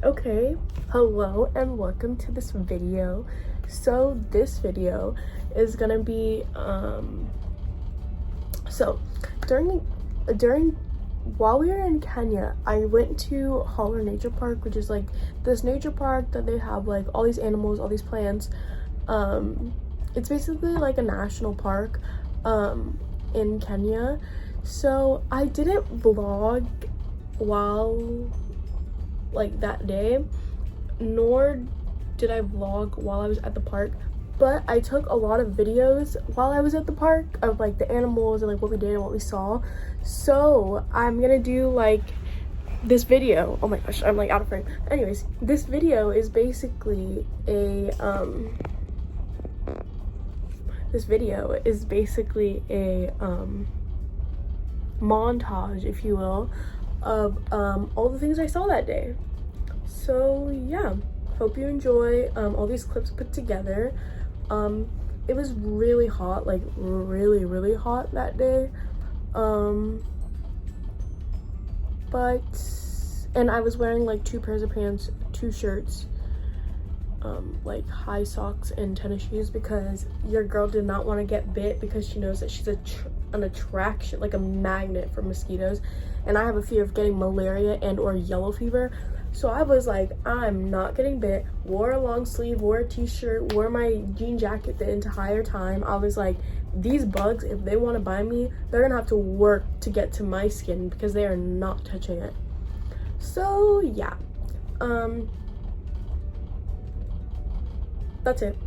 Okay, hello and welcome to this video. So this video is gonna be so during while we were in Kenya, I went to Holler Nature Park, which is like this nature park that they have like all these animals, all these plants. It's basically like a national park in Kenya. So I didn't vlog while like that day, nor did I vlog while I was at the park, but I took a lot of videos while I was at the park of like the animals and like what we did and what we saw. So I'm gonna do like this video. Oh my gosh, I'm like out of frame. Anyways, this video is basically a montage, if you will, of all the things I saw that day. So yeah, hope you enjoy all these clips put together. It was really hot, like really hot that day, and I was wearing like 2 pairs of pants, 2 shirts, like high socks and tennis shoes, because your girl did not want to get bit because she knows that she's an attraction, like a magnet for mosquitoes, and I have a fear of getting malaria and or yellow fever. So I was like, I'm not getting bit. Wore a long sleeve, wore a t-shirt, wore my jean jacket the entire time. I was like, these bugs, if they want to bite me, they're gonna have to work to get to my skin because they are not touching it. So yeah, that's it.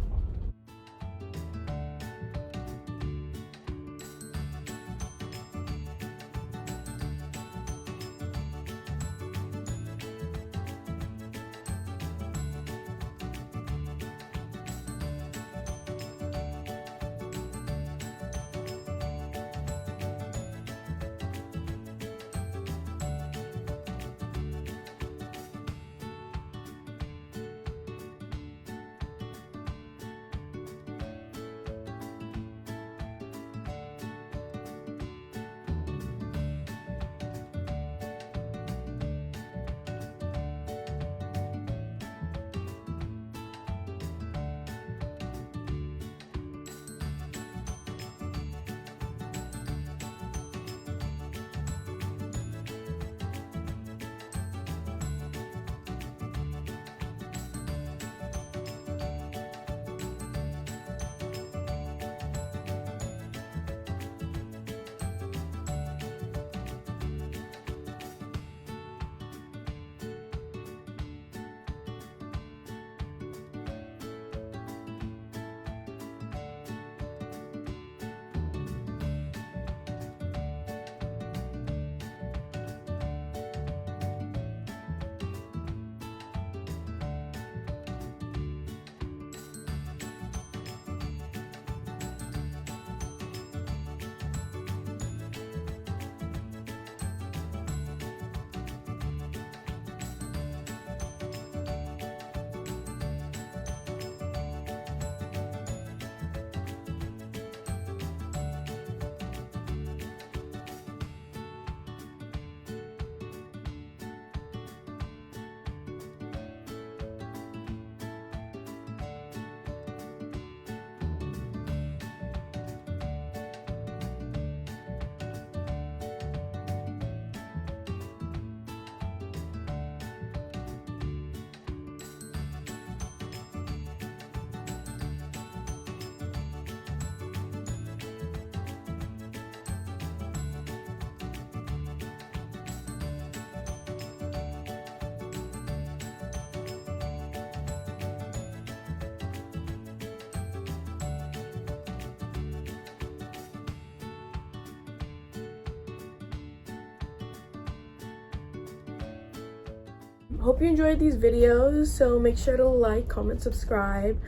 Hope you enjoyed these videos, so make sure to like, comment, subscribe.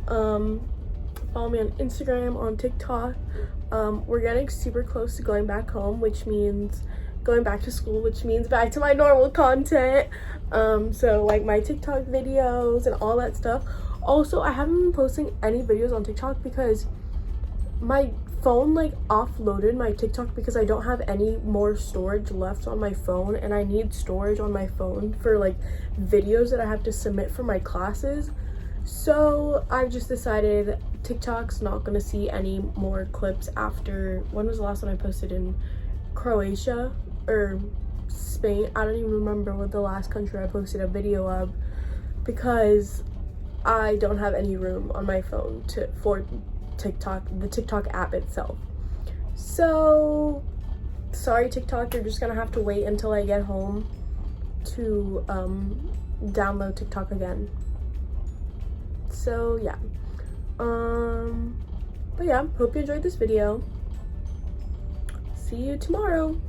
Follow me on Instagram, on TikTok. We're getting super close to going back home, which means going back to school, which means back to my normal content. So like my TikTok videos and all that stuff. Also, I haven't been posting any videos on TikTok because my phone like offloaded my TikTok because I don't have any more storage left on my phone, and I need storage on my phone for like videos that I have to submit for my classes. So I've just decided TikTok's not gonna see any more clips after, when was the last one I posted? In Croatia or Spain? I don't even remember what the last country I posted a video of, because I don't have any room on my phone for TikTok, the TikTok app itself. So sorry TikTok, you're just gonna have to wait until I get home to download TikTok again. So yeah, but yeah, hope you enjoyed this video. See you tomorrow.